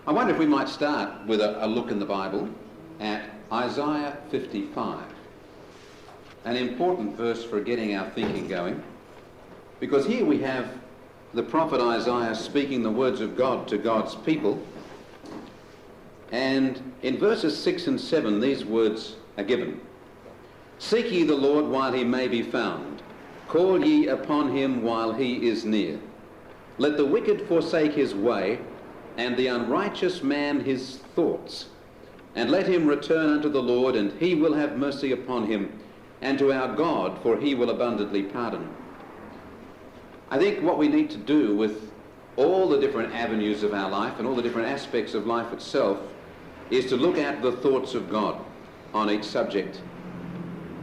I wonder if we might start with a look in the Bible at Isaiah 55. An important verse for getting our thinking going, because here we have the prophet Isaiah speaking the words of God to God's people, and in verses 6 and 7 these words are given. Seek ye the Lord while he may be found. Call ye upon him while he is near. Let the wicked forsake his way, and the unrighteous man his thoughts. And let him return unto the Lord, and he will have mercy upon him, and to our God, for he will abundantly pardon. I think what we need to do with all the different avenues of our life and all the different aspects of life itself is to look at the thoughts of God on each subject.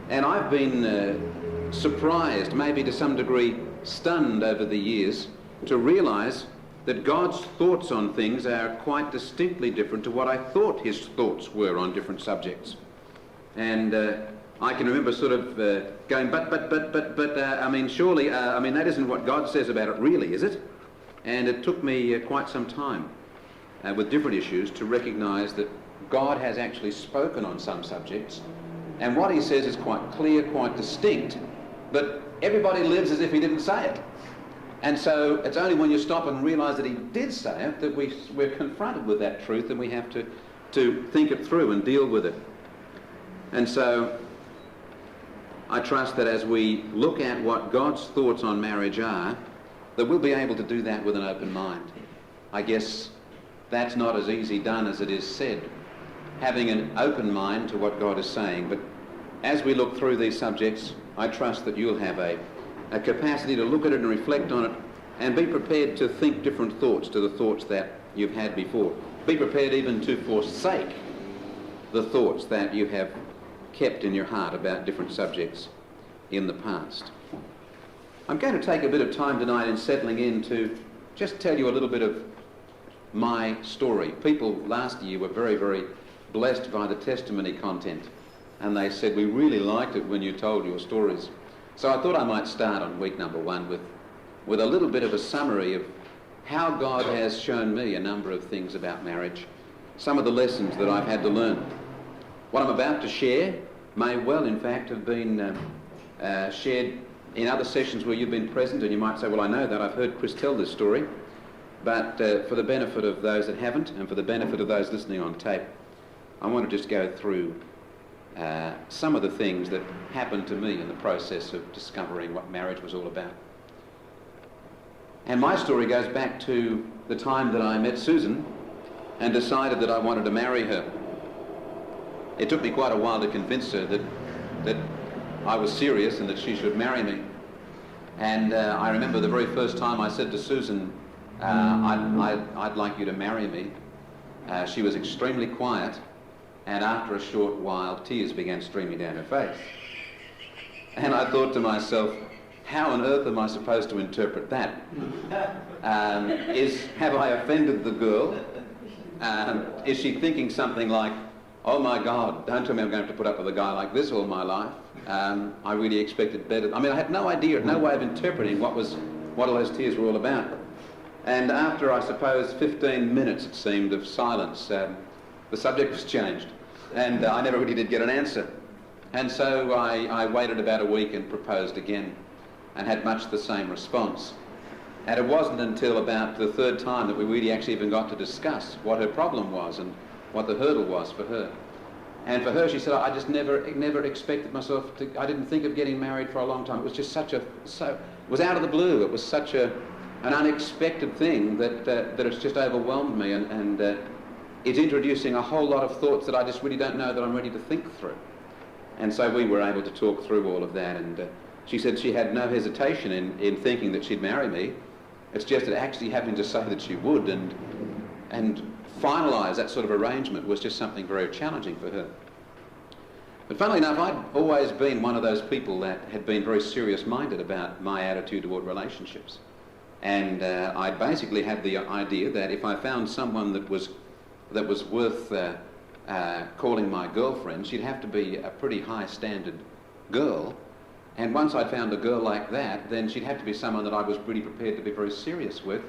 And I've been surprised, maybe to some degree stunned over the years, to realise that God's thoughts on things are quite distinctly different to what I thought his thoughts were on different subjects. And I can remember sort of going, I mean, surely, I mean, that isn't what God says about it really, is it? And it took me quite some time with different issues to recognise that God has actually spoken on some subjects, and what he says is quite clear, quite distinct, but everybody lives as if he didn't say it. And so it's only when you stop and realise that he did say it that we're confronted with that truth, and we have to think it through and deal with it. And so I trust that as we look at what God's thoughts on marriage are, that we'll be able to do that with an open mind. I guess that's not as easy done as it is said, having an open mind to what God is saying. But as we look through these subjects, I trust that you'll have a capacity to look at it and reflect on it, and be prepared to think different thoughts to the thoughts that you've had before. Be prepared even to forsake the thoughts that you have kept in your heart about different subjects in the past. I'm going to take a bit of time tonight in settling in to just tell you a little bit of my story. People last year were very, very blessed by the testimony content, and they said, we really liked it when you told your stories. So I thought I might start on week number 1 with a little bit of a summary of how God has shown me a number of things about marriage, some of the lessons that I've had to learn. What I'm about to share may well, in fact, have been shared in other sessions where you've been present, and you might say, well, I know that, I've heard Chris tell this story, but for the benefit of those that haven't, and for the benefit of those listening on tape, I want to just go through some of the things that happened to me in the process of discovering what marriage was all about. And my story goes back to the time that I met Susan and decided that I wanted to marry her. It took me quite a while to convince her that I was serious and that she should marry me. And I remember the very first time I said to Susan, I'd like you to marry me. She was extremely quiet, and after a short while, tears began streaming down her face. And I thought to myself, how on earth am I supposed to interpret that? Have I offended the girl? Is she thinking something like, oh my God, don't tell me I'm going to have to put up with a guy like this all my life? I really expected better. I mean, I had no idea, no way of interpreting what all those tears were all about. And after, I suppose, 15 minutes, it seemed, of silence, the subject was changed, and I never really did get an answer. And so I waited about a week and proposed again, and had much the same response. And it wasn't until about the third time that we really actually even got to discuss what her problem was and what the hurdle was for her. And for her, she said, I just never expected myself to, I didn't think of getting married for a long time. It was just it was out of the blue. It was such an unexpected thing that it's just overwhelmed me, and it's introducing a whole lot of thoughts that I just really don't know that I'm ready to think through. And so we were able to talk through all of that, and she said she had no hesitation in thinking that she'd marry me. It's just that actually having to say that she would and finalise that sort of arrangement was just something very challenging for her. But funnily enough, I'd always been one of those people that had been very serious-minded about my attitude toward relationships. And I basically had the idea that if I found someone that was worth calling my girlfriend, she'd have to be a pretty high-standard girl. And once I'd found a girl like that, then she'd have to be someone that I was really prepared to be very serious with,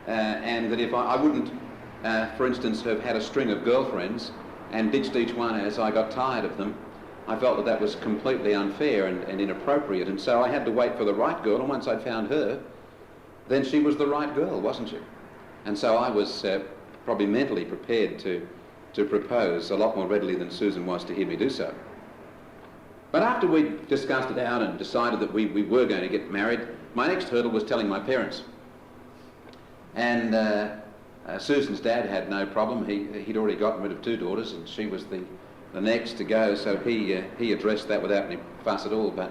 and that if I wouldn't for instance, have had a string of girlfriends and ditched each one as I got tired of them, I felt that that was completely unfair and inappropriate, and so I had to wait for the right girl, and once I'd found her, then she was the right girl, wasn't she? And so I was probably mentally prepared to propose a lot more readily than Susan was to hear me do so. But after we discussed it out and decided that we were going to get married, my next hurdle was telling my parents. And Susan's dad had no problem. He'd already gotten rid of 2 daughters, and she was the next to go, so he addressed that without any fuss at all. But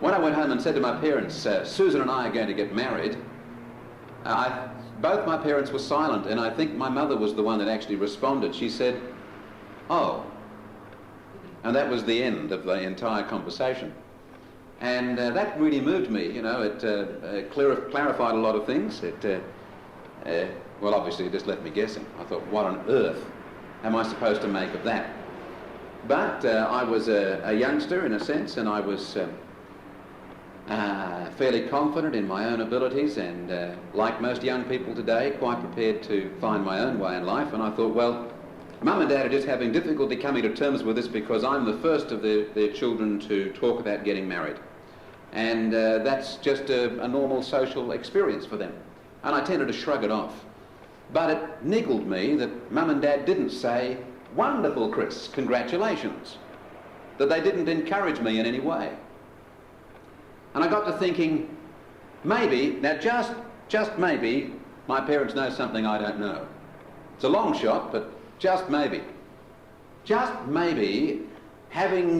when I went home and said to my parents, Susan and I are going to get married, both my parents were silent, and I think my mother was the one that actually responded. She said, "Oh." And that was the end of the entire conversation. And that really moved me, you know. It clarified a lot of things. Well, obviously it just left me guessing. I thought, what on earth am I supposed to make of that? But I was a youngster in a sense, and I was fairly confident in my own abilities, and like most young people today, quite prepared to find my own way in life. And I thought, well, Mum and Dad are just having difficulty coming to terms with this because I'm the first of their children to talk about getting married. And that's just a normal social experience for them. And I tended to shrug it off. But it niggled me that Mum and Dad didn't say, "Wonderful, Chris, congratulations," that they didn't encourage me in any way. And I got to thinking, maybe, now just maybe, my parents know something I don't know. It's a long shot, but just maybe, having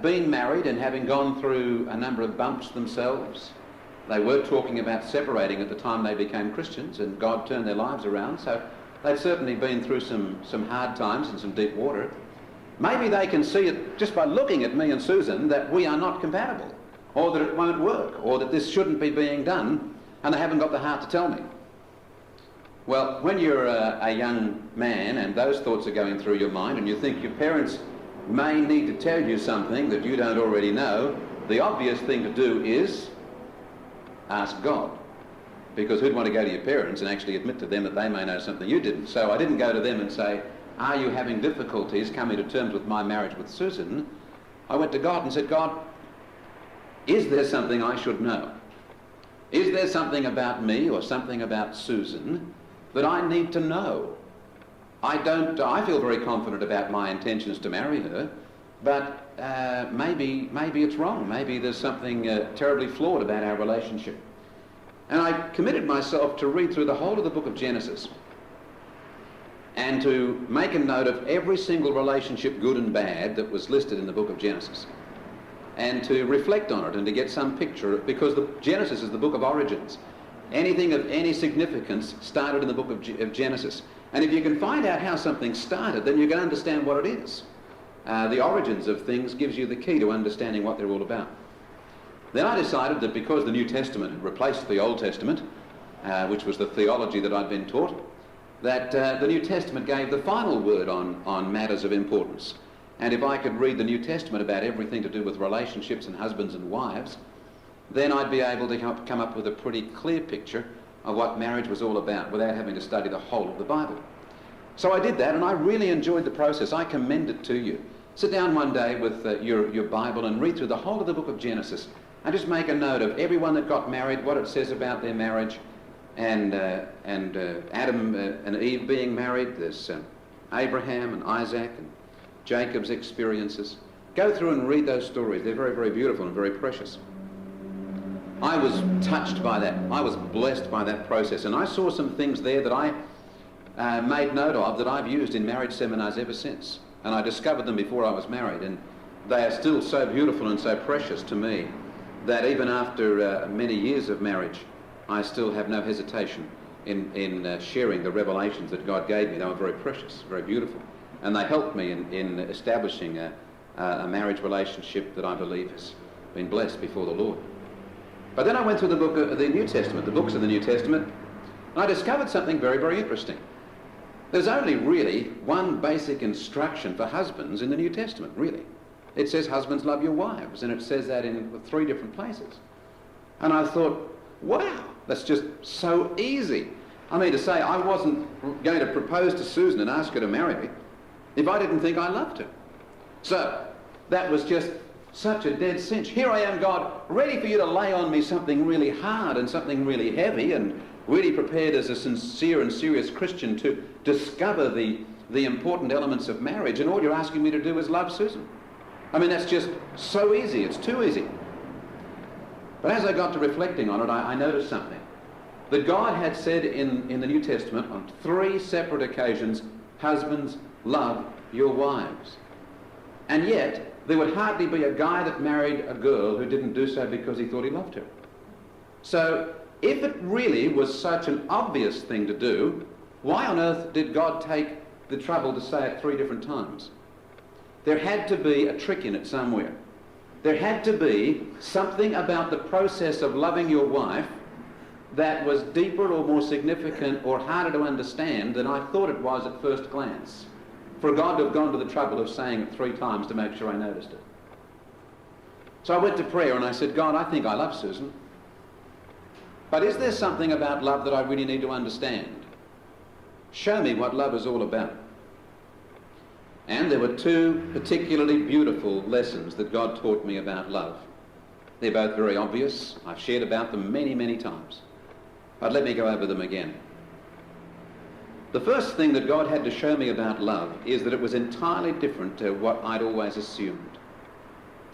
been married and having gone through a number of bumps themselves, they were talking about separating at the time they became Christians, and God turned their lives around, so they've certainly been through some hard times and some deep water. Maybe they can see it just by looking at me and Susan that we are not compatible, or that it won't work, or that this shouldn't be being done, and they haven't got the heart to tell me. Well, when you're a young man and those thoughts are going through your mind and you think your parents may need to tell you something that you don't already know, the obvious thing to do is ask God. Because who'd want to go to your parents and actually admit to them that they may know something you didn't? So I didn't go to them and say, "Are you having difficulties coming to terms with my marriage with Susan?" I went to God and said, "God, is there something I should know? Is there something about me or something about Susan that I need to know? I feel very confident about my intentions to marry her, but maybe it's wrong. Maybe there's something terribly flawed about our relationship." And I committed myself to read through the whole of the book of Genesis and to make a note of every single relationship, good and bad, that was listed in the book of Genesis, and to reflect on it and to get some picture, because Genesis is the book of origins. Anything of any significance started in the book of Genesis. And if you can find out how something started, then you can understand what it is. The origins of things gives you the key to understanding what they're all about. Then I decided that because the New Testament had replaced the Old Testament, which was the theology that I'd been taught, that the New Testament gave the final word on matters of importance. And if I could read the New Testament about everything to do with relationships and husbands and wives, then I'd be able to come up with a pretty clear picture of what marriage was all about without having to study the whole of the Bible. So I did that, and I really enjoyed the process. I commend it to you. Sit down one day with your Bible and read through the whole of the book of Genesis and just make a note of everyone that got married, what it says about their marriage, and Adam and Eve being married. There's Abraham and Isaac and Jacob's experiences. Go through and read those stories. They're very, very beautiful and very precious. I was touched by that. I was blessed by that process, and I saw some things there that I made note of that I've used in marriage seminars ever since. And I discovered them before I was married, and they are still so beautiful and so precious to me that even after many years of marriage, I still have no hesitation in sharing the revelations that God gave me. They were very precious, very beautiful, and they helped me in establishing a marriage relationship that I believe has been blessed before the Lord. But then I went through the book of the New Testament, the books of the New Testament, and I discovered something very, very interesting. There's only really one basic instruction for husbands in the New Testament, really. It says, "Husbands, love your wives," and it says that in 3 different places. And I thought, wow, that's just so easy. I mean to say, I wasn't going to propose to Susan and ask her to marry me if I didn't think I loved her. So that was just such a dead cinch. Here I am, God, ready for you to lay on me something really hard and something really heavy, and really prepared as a sincere and serious Christian to discover the important elements of marriage, and all you're asking me to do is love Susan. I mean, that's just so easy. It's too easy. But as I got to reflecting on it, I noticed something. That God had said in the New Testament on 3 separate occasions, husbands, love your wives. And yet, there would hardly be a guy that married a girl who didn't do so because he thought he loved her. So, if it really was such an obvious thing to do, why on earth did God take the trouble to say it 3 different times? There had to be a trick in it somewhere. There had to be something about the process of loving your wife that was deeper or more significant or harder to understand than I thought it was at first glance, for God to have gone to the trouble of saying it 3 times to make sure I noticed it. So I went to prayer and I said, God, I think I love Susan, but is there something about love that I really need to understand? Show me what love is all about. And there were 2 particularly beautiful lessons that God taught me about love. They're both very obvious. I've shared about them many, many times. But let me go over them again. The first thing that God had to show me about love is that it was entirely different to what I'd always assumed.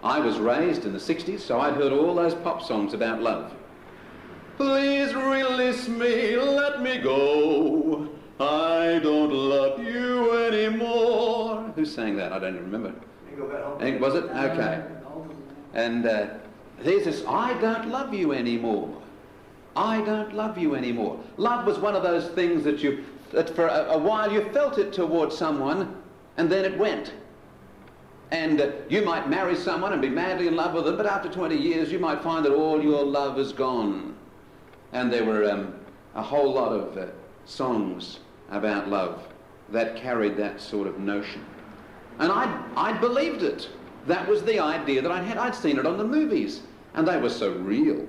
I was raised in the 60s, so I'd heard all those pop songs about love. Please release me, let me go. I don't love you anymore. Who sang that? I don't even remember. Was it? Okay. And there's this, I don't love you anymore. I don't love you anymore. Love was one of those things that for a while you felt it towards someone, and then it went. And you might marry someone and be madly in love with them, but after 20 years you might find that all your love is gone. And there were a whole lot of songs about love that carried that sort of notion. And I believed it. That was the idea that I had. I'd seen it on the movies, and they were so real.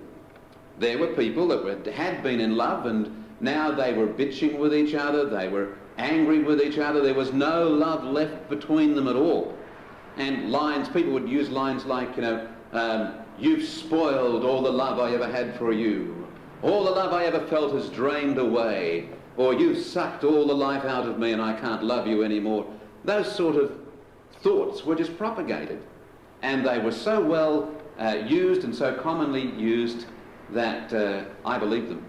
There were people that had been in love, and now they were bitching with each other, they were angry with each other, there was no love left between them at all. And people would use lines like, you've spoiled all the love I ever had for you. All the love I ever felt has drained away. Or you've sucked all the life out of me and I can't love you anymore. Those sort of thoughts were just propagated. And they were so well used and so commonly used that I believed them.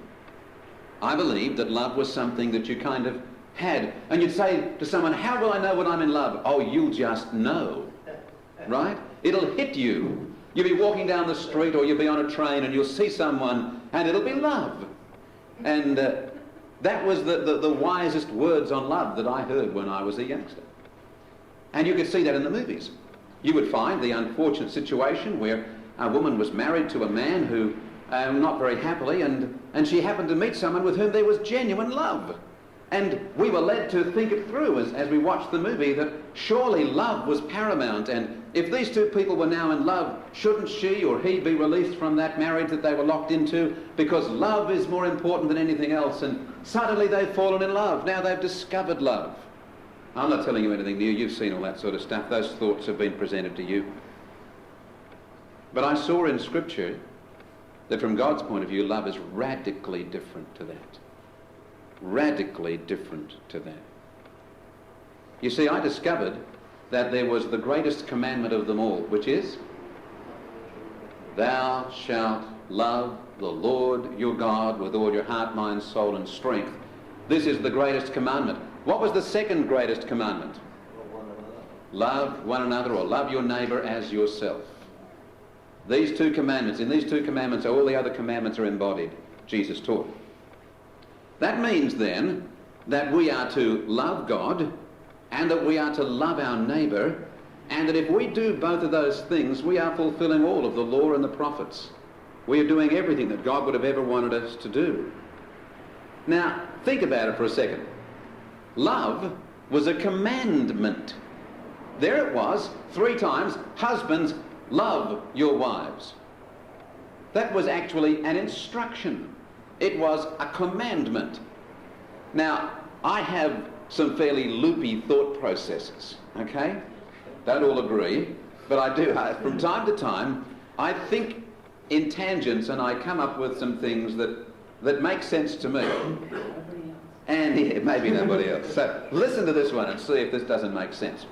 I believed that love was something that you kind of had. And you'd say to someone, how will I know when I'm in love? Oh, you'll just know. Right? It'll hit you. You'll be walking down the street or you'll be on a train and you'll see someone and it'll be love. And that was the wisest words on love that I heard when I was a youngster. And you could see that in the movies. You would find the unfortunate situation where a woman was married to a man who, not very happily, and she happened to meet someone with whom there was genuine love. And we were led to think it through as we watched the movie that surely love was paramount, and if these 2 people were now in love, shouldn't she or he be released from that marriage that they were locked into, because love is more important than anything else, and suddenly they've fallen in love. Now they've discovered love. I'm not telling you anything new. You've seen all that sort of stuff. Those thoughts have been presented to you. But I saw in Scripture that from God's point of view, love is radically different to that. Radically different to that. You see, I discovered that there was the greatest commandment of them all, which is, thou shalt love the Lord your God with all your heart, mind, soul, and strength. This is the greatest commandment. What was the second greatest commandment? Love one another, or love your neighbour as yourself. These 2 commandments, in these 2 commandments, all the other commandments are embodied, Jesus taught. That means then that we are to love God and that we are to love our neighbour, and that if we do both of those things, we are fulfilling all of the law and the prophets. We are doing everything that God would have ever wanted us to do. Now, think about it for a second. Love was a commandment. There it was, 3 times, husbands, love your wives. That was actually an instruction. It was a commandment. Now, I have some fairly loopy thought processes, okay? Don't all agree, but I do. From time to time, I think in tangents and I come up with some things that make sense to me. And yeah, maybe nobody else. So listen to this one and see if this doesn't make sense.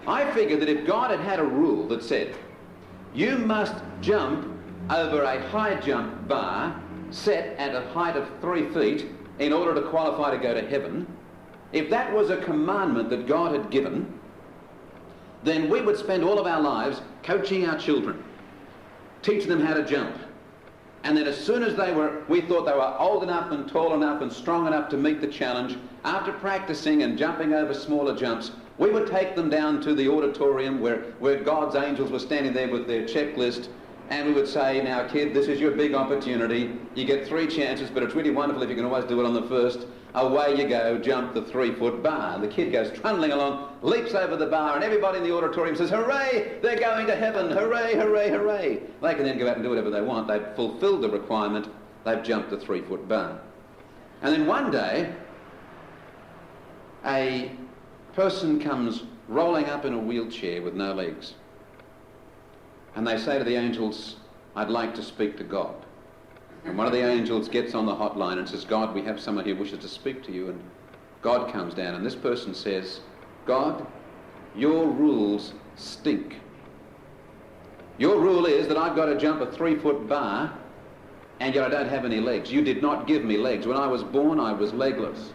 I figured that if God had had a rule that said, you must jump over a high jump bar set at a height of 3 feet in order to qualify to go to heaven, if that was a commandment that God had given, then we would spend all of our lives coaching our children, teaching them how to jump. And then as soon as we thought they were old enough and tall enough and strong enough to meet the challenge, after practicing and jumping over smaller jumps, we would take them down to the auditorium where God's angels were standing there with their checklist, and we would say, now kid, this is your big opportunity. You get 3 chances, but it's really wonderful if you can always do it on the first. Away you go, jump the 3-foot bar. And the kid goes trundling along, leaps over the bar, and everybody in the auditorium says, hooray, they're going to heaven, hooray, hooray, hooray. They can then go out and do whatever they want. They've fulfilled the requirement. They've jumped the 3-foot bar. And then one day, a person comes rolling up in a wheelchair with no legs. And they say to the angels, I'd like to speak to God. And one of the angels gets on the hotline and says, God, we have someone here who wishes to speak to you. And God comes down and this person says, God, your rules stink. Your rule is that I've got to jump a 3-foot bar and yet I don't have any legs. You did not give me legs. When I was born, I was legless.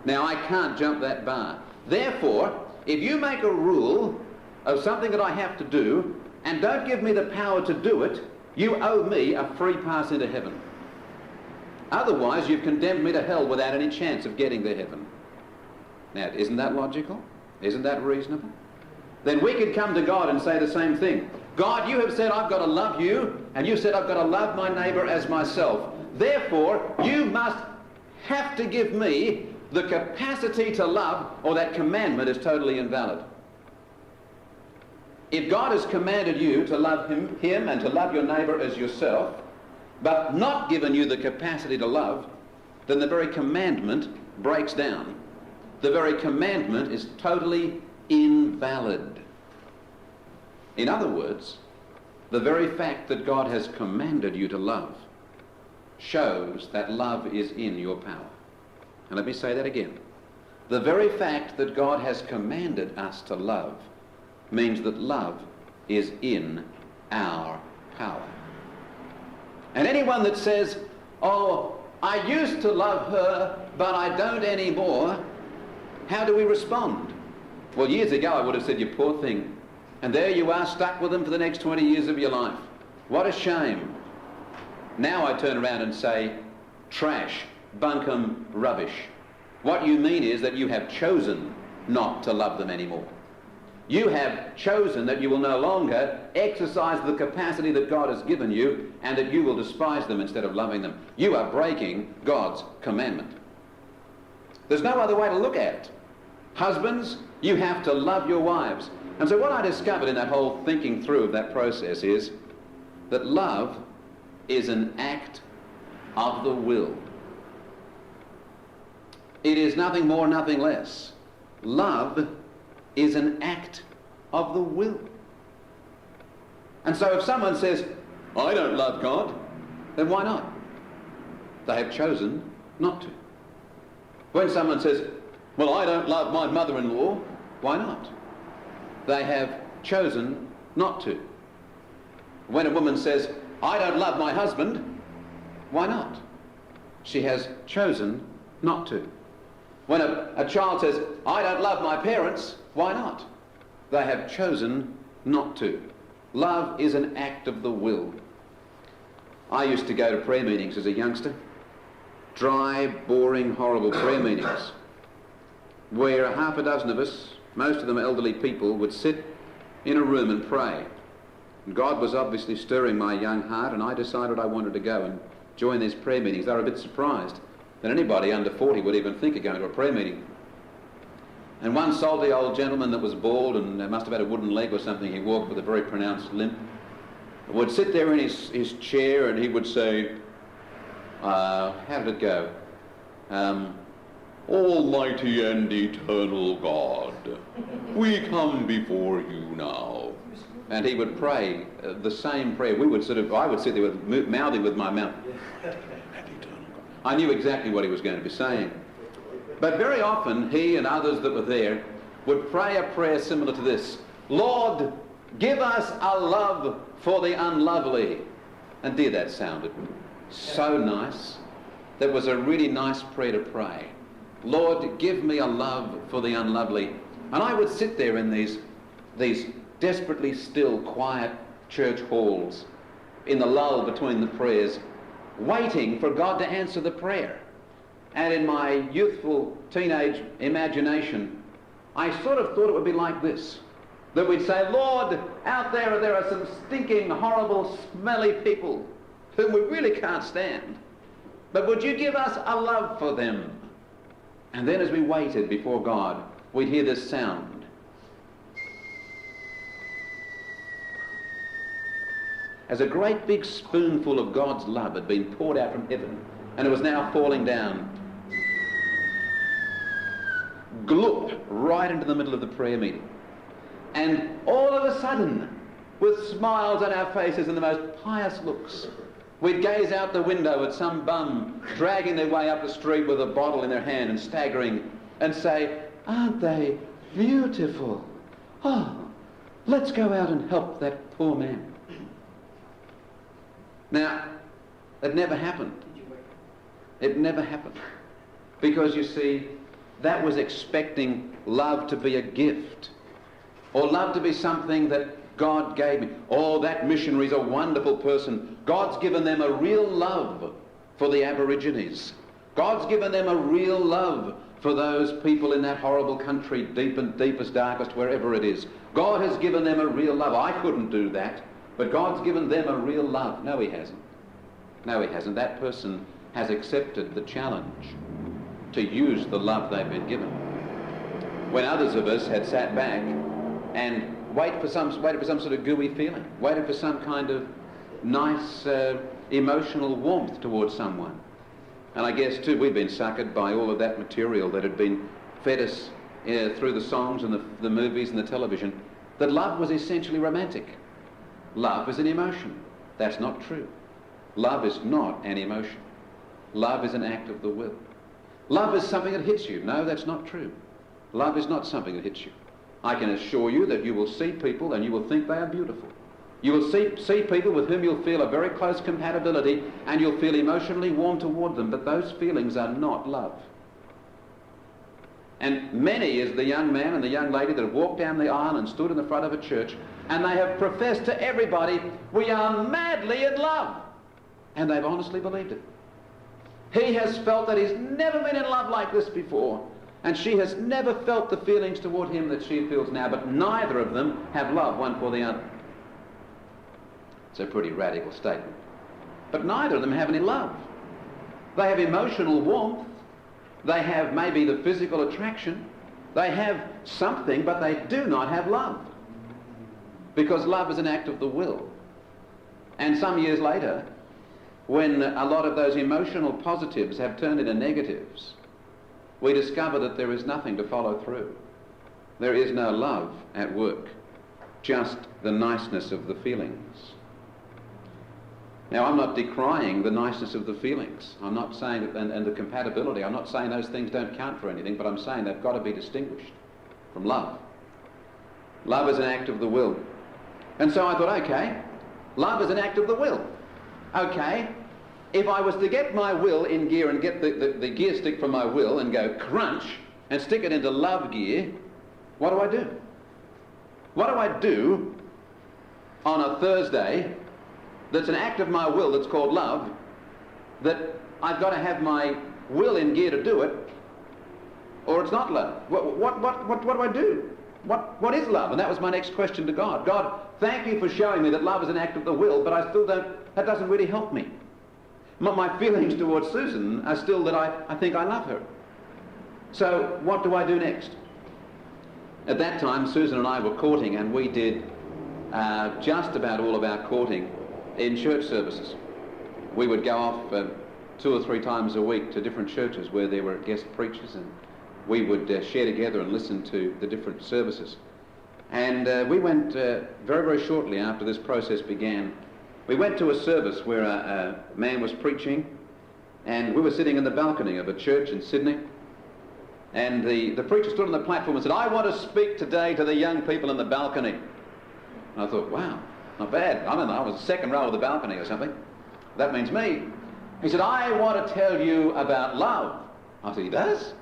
Now I can't jump that bar. Therefore, if you make a rule of something that I have to do and don't give me the power to do it, you owe me a free pass into heaven. Otherwise, you've condemned me to hell without any chance of getting to heaven. Now, isn't that logical? Isn't that reasonable? Then we could come to God and say the same thing. God, you have said I've got to love you, and you said I've got to love my neighbour as myself. Therefore, you must have to give me the capacity to love, or that commandment is totally invalid. If God has commanded you to love him and to love your neighbour as yourself, but not given you the capacity to love, then the very commandment breaks down. The very commandment is totally invalid. In other words, the very fact that God has commanded you to love shows that love is in your power. And let me say that again. The very fact that God has commanded us to love means that love is in our power. And anyone that says, oh, I used to love her, but I don't anymore, how do we respond? Well, years ago I would have said, you poor thing. And there you are, stuck with them for the next 20 years of your life. What a shame. Now I turn around and say, trash, bunkum, rubbish. What you mean is that you have chosen not to love them anymore. You have chosen that you will no longer exercise the capacity that God has given you and that you will despise them instead of loving them. You are breaking God's commandment. There's no other way to look at it. Husbands, you have to love your wives. And so what I discovered in that whole thinking through of that process is that love is an act of the will. It is nothing more, nothing less. Love is an act of the will. And so if someone says, I don't love God, then why not? They have chosen not to. When someone says, well, I don't love my mother-in-law, why not? They have chosen not to. When a woman says, I don't love my husband, why not? She has chosen not to. When a child says, I don't love my parents, why not? They have chosen not to. Love is an act of the will. I used to go to prayer meetings as a youngster. Dry, boring, horrible prayer meetings where half a dozen of us, most of them elderly people, would sit in a room and pray. And God was obviously stirring my young heart, and I decided I wanted to go and join these prayer meetings. They were a bit surprised that anybody under 40 would even think of going to a prayer meeting. And one salty old gentleman that was bald and must have had a wooden leg or something, he walked with a very pronounced limp, would sit there in his chair and he would say, how did it go? Almighty and eternal God, we come before you now. And he would pray the same prayer. I would sit there with mouthing with my mouth. I knew exactly what he was going to be saying. But very often he and others that were there would pray a prayer similar to this: Lord, give us a love for the unlovely. And dear, that sounded so nice. That was a really nice prayer to pray. Lord, give me a love for the unlovely. And I would sit there in these desperately still, quiet church halls, in the lull between the prayers, waiting for God to answer the prayer. And in my youthful teenage imagination, I sort of thought it would be like this: that we'd say, Lord, out there are some stinking, horrible, smelly people whom we really can't stand, but would you give us a love for them? And then as we waited before God, we'd hear this sound. As a great big spoonful of God's love had been poured out from heaven, and it was now falling down, gloop, right into the middle of the prayer meeting. And all of a sudden, with smiles on our faces and the most pious looks, we'd gaze out the window at some bum dragging their way up the street with a bottle in their hand and staggering, and say, aren't they beautiful? Oh, let's go out and help that poor man. Now, it never happened. It never happened. Because, you see, that was expecting love to be a gift, or love to be something that God gave me. Oh, that missionary's a wonderful person. God's given them a real love for the Aborigines. God's given them a real love for those people in that horrible country, deep and deepest, darkest, wherever it is. God has given them a real love. I couldn't do that, but God's given them a real love. No, he hasn't. No, he hasn't. That person has accepted the challenge to use the love they've been given. When others of us had sat back and waited for some sort of gooey feeling, waited for some kind of nice emotional warmth towards someone. And I guess too we've been suckered by all of that material that had been fed us through the songs and the movies and the television, that love was essentially romantic. Love is an emotion. That's not true. Love is not an emotion. Love is an act of the will. Love is something that hits you. No, that's not true. Love is not something that hits you. I can assure you that you will see people and you will think they are beautiful. You will see people with whom you'll feel a very close compatibility and you'll feel emotionally warm toward them, but those feelings are not love. And many is the young man and the young lady that have walked down the aisle and stood in the front of a church and they have professed to everybody, we are madly in love. And they've honestly believed it. He has felt that he's never been in love like this before, and she has never felt the feelings toward him that she feels now, but neither of them have love one for the other. It's a pretty radical statement. But neither of them have any love. They have emotional warmth. They have maybe the physical attraction. They have something, but they do not have love. Because love is an act of the will. And some years later, when a lot of those emotional positives have turned into negatives, we discover that there is nothing to follow through. There is no love at work, just the niceness of the feelings. Now, I'm not decrying the niceness of the feelings. I'm not saying that, and the compatibility, I'm not saying those things don't count for anything, but I'm saying they've got to be distinguished from love. Love is an act of the will. And so I thought, okay, love is an act of the will. Okay, if I was to get my will in gear and get the gear stick from my will and go crunch and stick it into love gear, what do I do? What do I do on a Thursday that's an act of my will that's called love, that I've got to have my will in gear to do it, or it's not love? What do I do? What is love? And that was my next question to God. God, thank you for showing me that love is an act of the will, but I still don't, that doesn't really help me. My feelings towards Susan are still that I think I love her. So what do I do next? At that time, Susan and I were courting, and we did just about all of our courting in church services. We would go off 2 or 3 times a week to different churches where there were guest preachers, and we would share together and listen to the different services. And we went very, very shortly after this process began. We went to a service where a man was preaching, and we were sitting in the balcony of a church in Sydney. And the preacher stood on the platform and said, "I want to speak today to the young people in the balcony." And I thought, wow, not bad. I was the second row of the balcony or something. That means me. He said, "I want to tell you about love." I said, "He does?"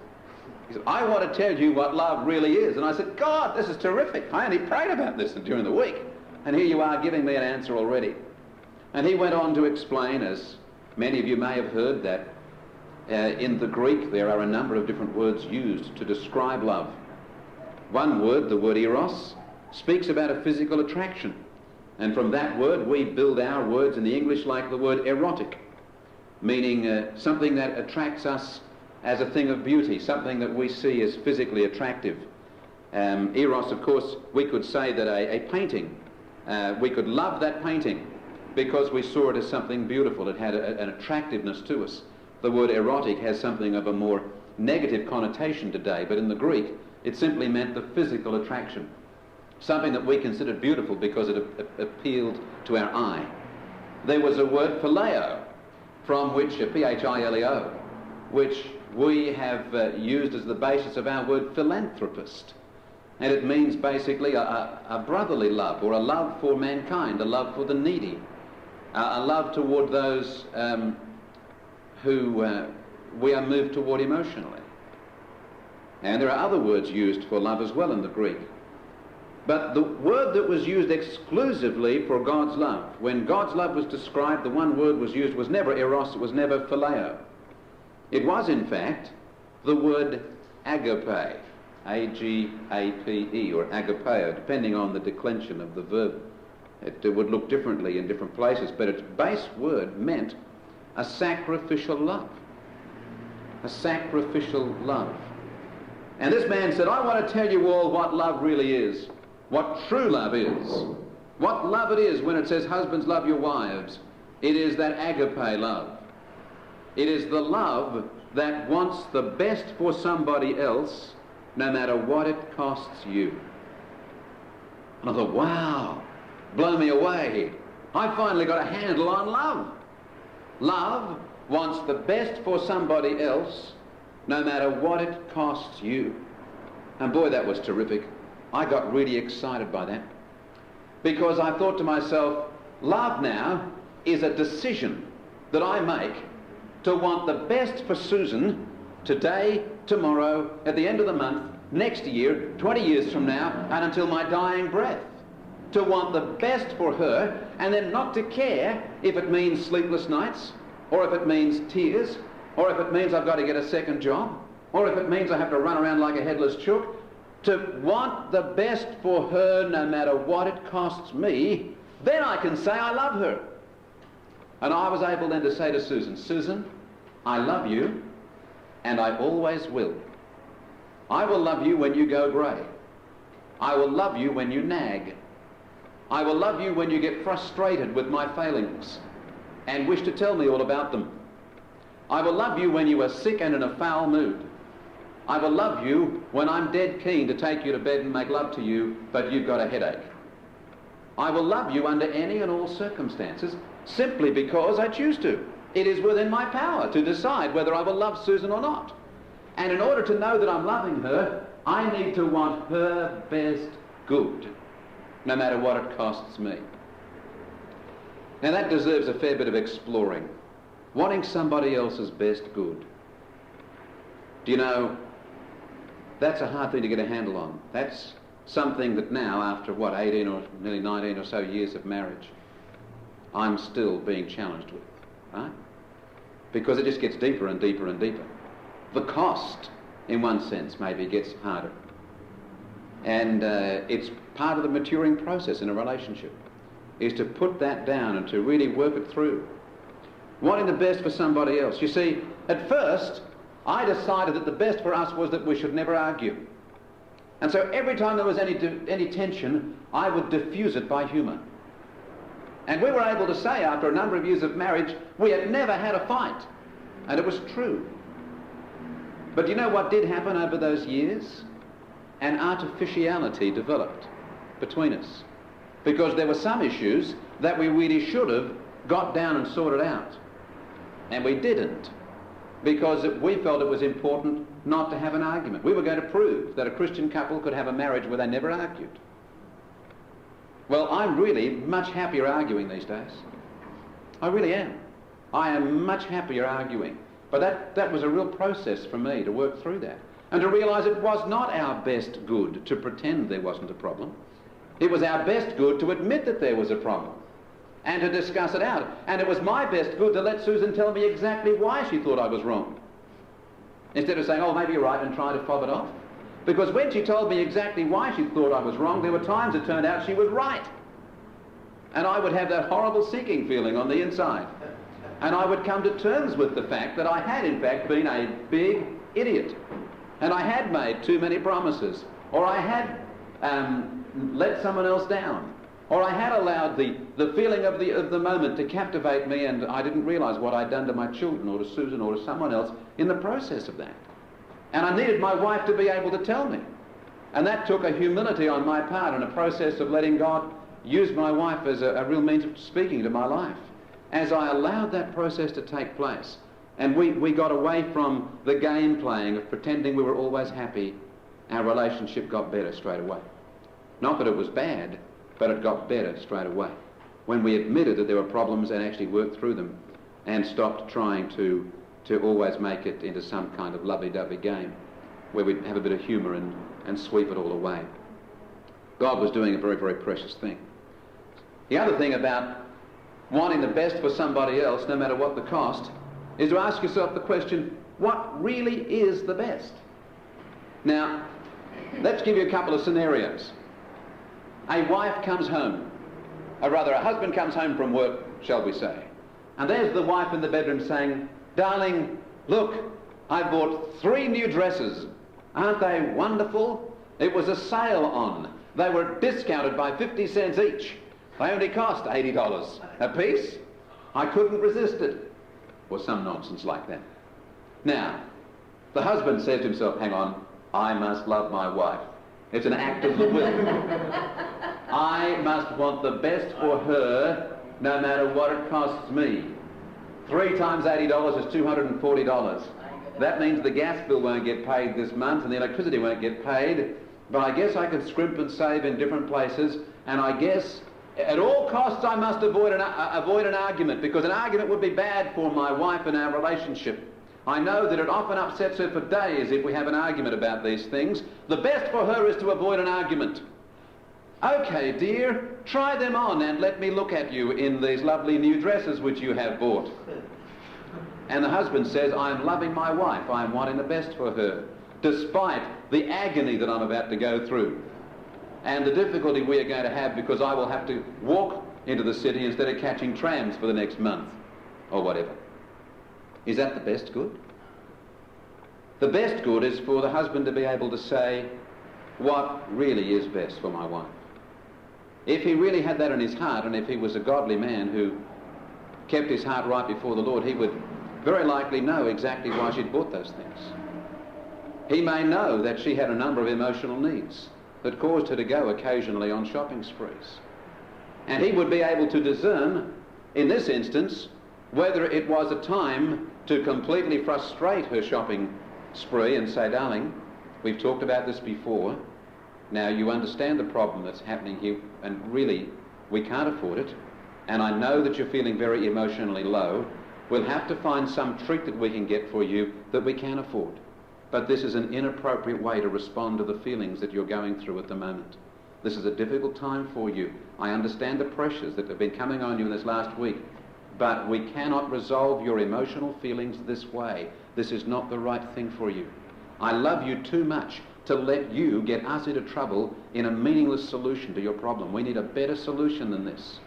He said, "I want to tell you what love really is." And I said, "God, this is terrific. I only prayed about this during the week. And here you are giving me an answer already." And he went on to explain, as many of you may have heard, that in the Greek there are a number of different words used to describe love. One word, the word eros, speaks about a physical attraction. And from that word we build our words in the English like the word erotic, meaning something that attracts us as a thing of beauty, something that we see as physically attractive. Eros, of course, we could say that a painting, we could love that painting because we saw it as something beautiful. It had an attractiveness to us. The word erotic has something of a more negative connotation today, but in the Greek it simply meant the physical attraction, something that we considered beautiful because it appealed to our eye. There was a word phileo, from which, P-H-I-L-E-O, which we have used as the basis of our word philanthropist. And it means basically a brotherly love, or a love for mankind, a love for the needy, a love toward those who we are moved toward emotionally. And there are other words used for love as well in the Greek. But the word that was used exclusively for God's love, when God's love was described, the one word was used was never eros, it was never phileo. It was, in fact, the word agape, A-G-A-P-E, or agapeo, depending on the declension of the verb. It would look differently in different places, but its base word meant a sacrificial love. A sacrificial love. And this man said, "I want to tell you all what love really is, what true love is, what love it is when it says, 'Husbands, love your wives.' It is that agape love. It is the love that wants the best for somebody else, no matter what it costs you." And I thought, wow, blow me away. I finally got a handle on love. Love wants the best for somebody else, no matter what it costs you. And boy, that was terrific. I got really excited by that, because I thought to myself, love now is a decision that I make to want the best for Susan today, tomorrow, at the end of the month, next year, 20 years from now, and until my dying breath. To want the best for her, and then not to care if it means sleepless nights, or if it means tears, or if it means I've got to get a second job, or if it means I have to run around like a headless chook. To want the best for her no matter what it costs me, then I can say I love her. And I was able then to say to Susan, "Susan, I love you, and I always will. I will love you when you go grey. I will love you when you nag. I will love you when you get frustrated with my failings and wish to tell me all about them. I will love you when you are sick and in a foul mood. I will love you when I'm dead keen to take you to bed and make love to you, but you've got a headache. I will love you under any and all circumstances, simply because I choose to. It is within my power to decide whether I will love Susan or not. And in order to know that I'm loving her, I need to want her best good, no matter what it costs me." Now that deserves a fair bit of exploring. Wanting somebody else's best good. Do you know, that's a hard thing to get a handle on. That's something that now, after 18 or nearly 19 or so years of marriage, I'm still being challenged with, right? Because it just gets deeper and deeper and deeper. The cost, in one sense, maybe gets harder. And it's part of the maturing process in a relationship, is to put that down and to really work it through. Wanting the best for somebody else. You see, at first, I decided that the best for us was that we should never argue. And so every time there was any tension, I would diffuse it by humour. And we were able to say, after a number of years of marriage, we had never had a fight. And it was true. But you know what did happen over those years? An artificiality developed between us. Because there were some issues that we really should have got down and sorted out. And we didn't. Because we felt it was important not to have an argument. We were going to prove that a Christian couple could have a marriage where they never argued. Well, I'm really much happier arguing these days. I really am. I am much happier arguing. But that was a real process for me to work through that. And to realise it was not our best good to pretend there wasn't a problem. It was our best good to admit that there was a problem and to discuss it out. And it was my best good to let Susan tell me exactly why she thought I was wrong, instead of saying, oh, maybe you're right, and trying to fob it off. Because when she told me exactly why she thought I was wrong, there were times it turned out she was right. And I would have that horrible sinking feeling on the inside. And I would come to terms with the fact that I had in fact been a big idiot. And I had made too many promises. Or I had let someone else down. Or I had allowed the feeling of the moment to captivate me, and I didn't realise what I'd done to my children or to Susan or to someone else in the process of that. And I needed my wife to be able to tell me. And that took a humility on my part and a process of letting God use my wife as a real means of speaking to my life. As I allowed that process to take place, and we got away from the game playing of pretending we were always happy, our relationship got better straight away. Not that it was bad, but it got better straight away when we admitted that there were problems and actually worked through them and stopped trying to always make it into some kind of lovey-dovey game where we'd have a bit of humour and sweep it all away. God was doing a very, very precious thing. The other thing about wanting the best for somebody else, no matter what the cost, is to ask yourself the question, what really is the best? Now, let's give you a couple of scenarios. A wife comes home, or rather a husband comes home from work, shall we say, and there's the wife in the bedroom saying, darling, look, I bought 3 new dresses. Aren't they wonderful? It was a sale on. They were discounted by 50 cents each. They only cost $80 a piece. I couldn't resist it. Or some nonsense like that. Now, the husband says to himself, hang on, I must love my wife. It's an act of the will. I must want the best for her no matter what it costs me. 3 times $80 is $240. That means the gas bill won't get paid this month and the electricity won't get paid, but I guess I can scrimp and save in different places, and I guess at all costs I must avoid an argument, because an argument would be bad for my wife and our relationship. I know that it often upsets her for days if we have an argument about these things. The best for her is to avoid an argument. Okay, dear, try them on and let me look at you in these lovely new dresses which you have bought. And the husband says, I'm loving my wife, I'm wanting the best for her, despite the agony that I'm about to go through and the difficulty we are going to have because I will have to walk into the city instead of catching trams for the next month or whatever. Is that the best good? The best good is for the husband to be able to say what really is best for my wife. If he really had that in his heart, and if he was a godly man who kept his heart right before the Lord, he would very likely know exactly why she'd bought those things. He may know that she had a number of emotional needs that caused her to go occasionally on shopping sprees. And he would be able to discern, in this instance, whether it was a time to completely frustrate her shopping spree and say, darling, we've talked about this before. Now you understand the problem that's happening here, and really we can't afford it. And I know that you're feeling very emotionally low. We'll have to find some treat that we can get for you that we can afford. But this is an inappropriate way to respond to the feelings that you're going through at the moment. This is a difficult time for you. I understand the pressures that have been coming on you in this last week. But we cannot resolve your emotional feelings this way. This is not the right thing for you. I love you too much to let you get us into trouble in a meaningless solution to your problem. We need a better solution than this.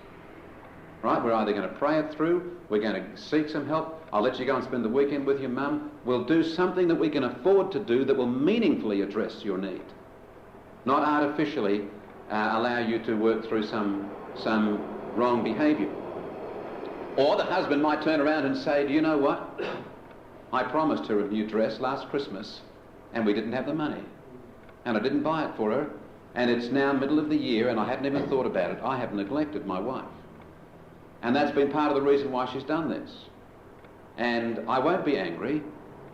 Right? We're either going to pray it through, we're going to seek some help, I'll let you go and spend the weekend with your mum. We'll do something that we can afford to do that will meaningfully address your need. Not artificially allow you to work through some wrong behaviour. Or the husband might turn around and say, do you know what? I promised her a new dress last Christmas, and we didn't have the money. And I didn't buy it for her, and it's now middle of the year, and I hadn't even thought about it. I have neglected my wife. And that's been part of the reason why she's done this. And I won't be angry,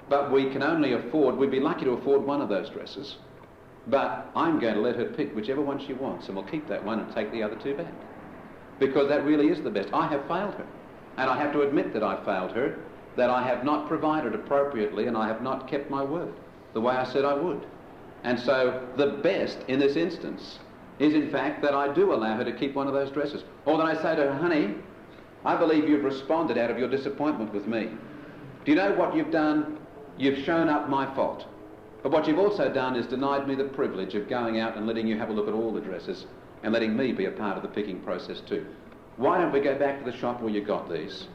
but we can only afford, we'd be lucky to afford one of those dresses, but I'm going to let her pick whichever one she wants, and we'll keep that one and take the other two back. Because that really is the best. I have failed her, and I have to admit that I failed her, that I have not provided appropriately, and I have not kept my word the way I said I would. And so the best in this instance is in fact that I do allow her to keep one of those dresses. Or that I say to her, honey, I believe you've responded out of your disappointment with me. Do you know what you've done? You've shown up my fault. But what you've also done is denied me the privilege of going out and letting you have a look at all the dresses and letting me be a part of the picking process too. Why don't we go back to the shop where you got these,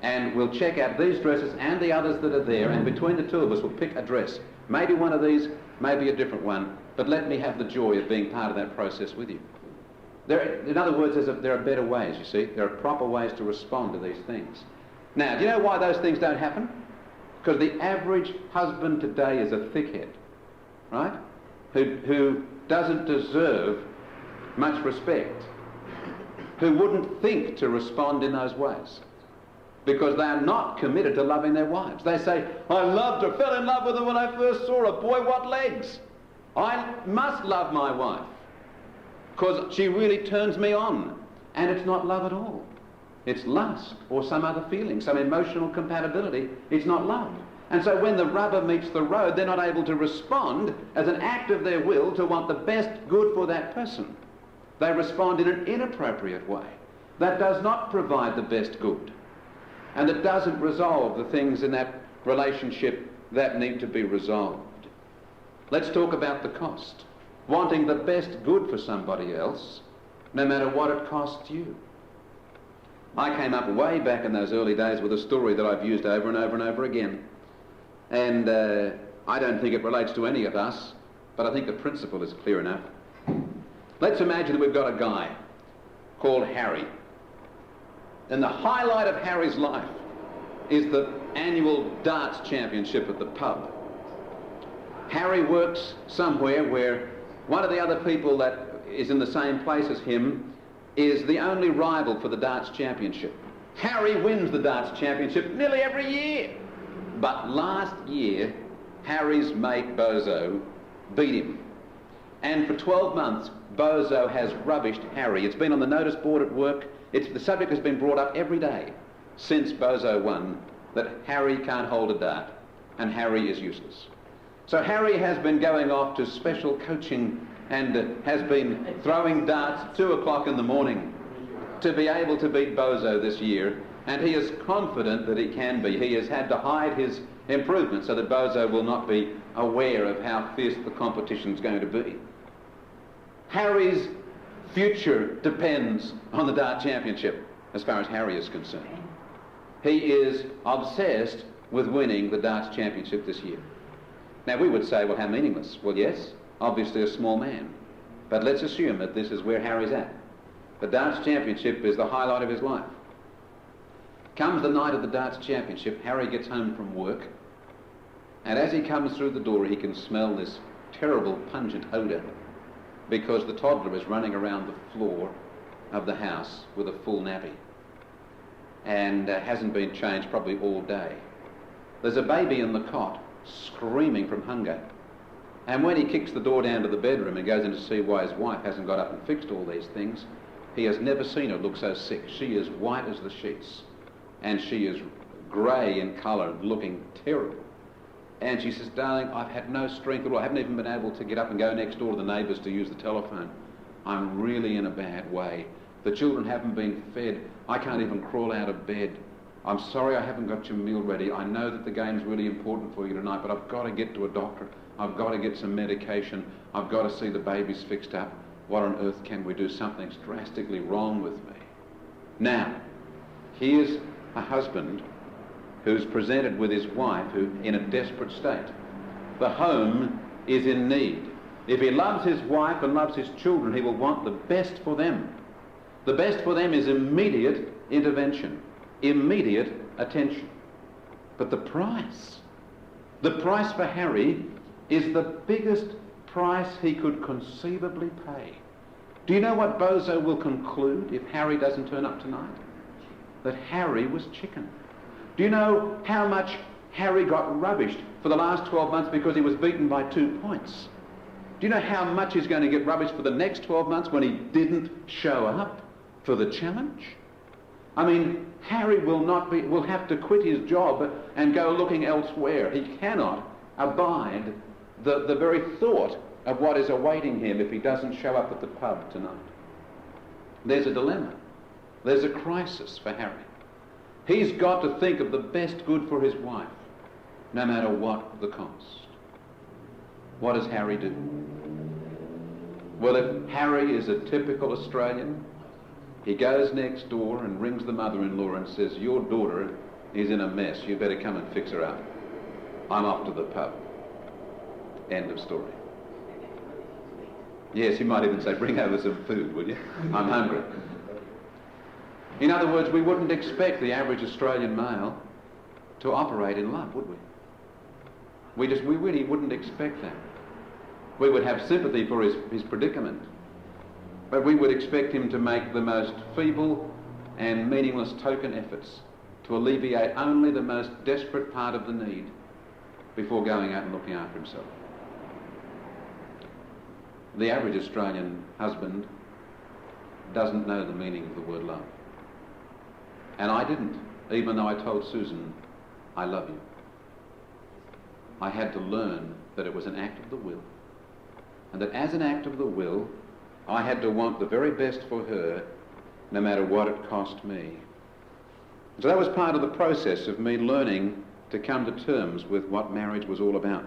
and we'll check out these dresses and the others that are there, and between the two of us we'll pick a dress. Maybe one of these, maybe a different one, but let me have the joy of being part of that process with you. In other words, there are better ways, you see. There are proper ways to respond to these things. Now, do you know why those things don't happen? Because the average husband today is a thickhead, right? Who doesn't deserve much respect, who wouldn't think to respond in those ways, because they are not committed to loving their wives. They say, I loved her, fell in love with her when I first saw her. Boy, what legs. I must love my wife, because she really turns me on. And it's not love at all. It's lust or some other feeling, some emotional compatibility. It's not love. And so when the rubber meets the road, they're not able to respond as an act of their will to want the best good for that person. They respond in an inappropriate way that does not provide the best good, and that doesn't resolve the things in that relationship that need to be resolved. Let's talk about the cost. Wanting the best good for somebody else, no matter what it costs you. I came up way back in those early days with a story that I've used over and over and over again. And I don't think it relates to any of us, but I think the principle is clear enough. Let's imagine that we've got a guy called Harry. And the highlight of Harry's life is the annual darts championship at the pub. Harry works somewhere where one of the other people that is in the same place as him is the only rival for the darts championship. Harry wins the darts championship nearly every year. But last year, Harry's mate Bozo beat him. And for 12 months, Bozo has rubbished Harry. It's been on the notice board at work. The subject has been brought up every day since Bozo won, that Harry can't hold a dart and Harry is useless. So Harry has been going off to special coaching and has been throwing darts at 2 o'clock in the morning to be able to beat Bozo this year, and he is confident that he can be. He has had to hide his improvement so that Bozo will not be aware of how fierce the competition is going to be. Harry's future depends on the dart championship as far as Harry is concerned. He is obsessed with winning the darts championship this year. Now we would say, well, how meaningless? Well, yes, obviously a small man. But let's assume that this is where Harry's at. The darts championship is the highlight of his life. Comes the night of the darts championship, Harry gets home from work, and as he comes through the door, he can smell this terrible pungent odour because the toddler is running around the floor of the house with a full nappy and hasn't been changed probably all day. There's a baby in the cot screaming from hunger, and when he kicks the door down to the bedroom and goes in to see why his wife hasn't got up and fixed all these things, he has never seen her look so sick. She is white as the sheets, and she is grey in colour, looking terrible. And she says, darling, I've had no strength at all. I haven't even been able to get up and go next door to the neighbours to use the telephone. I'm really in a bad way. The children haven't been fed. I can't even crawl out of bed. I'm sorry I haven't got your meal ready. I know that the game's really important for you tonight, but I've got to get to a doctor. I've got to get some medication. I've got to see the babies fixed up. What on earth can we do? Something's drastically wrong with me. Now, here's a husband who's presented with his wife who in a desperate state. The home is in need. If he loves his wife and loves his children, he will want the best for them. The best for them is immediate intervention, immediate attention. But the price for Harry is the biggest price he could conceivably pay. Do you know what Bozo will conclude if Harry doesn't turn up tonight? That Harry was chicken. Do you know how much Harry got rubbished for the last 12 months because he was beaten by 2 points? Do you know how much he's going to get rubbished for the next 12 months when he didn't show up for the challenge? I mean, Harry will have to quit his job and go looking elsewhere. He cannot abide the very thought of what is awaiting him if he doesn't show up at the pub tonight. There's a dilemma. There's a crisis for Harry. He's got to think of the best good for his wife, no matter what the cost. What does Harry do? Well, if Harry is a typical Australian, he goes next door and rings the mother-in-law and says, "Your daughter is in a mess. You better come and fix her up. I'm off to the pub." End of story. Yes, you might even say, "Bring over some food, will you? I'm hungry." In other words, we wouldn't expect the average Australian male to operate in love, would we? We really wouldn't expect that. We would have sympathy for his predicament, but we would expect him to make the most feeble and meaningless token efforts to alleviate only the most desperate part of the need before going out and looking after himself. The average Australian husband doesn't know the meaning of the word love. And I didn't, even though I told Susan, "I love you." I had to learn that it was an act of the will, and that as an act of the will, I had to want the very best for her, no matter what it cost me. So that was part of the process of me learning to come to terms with what marriage was all about.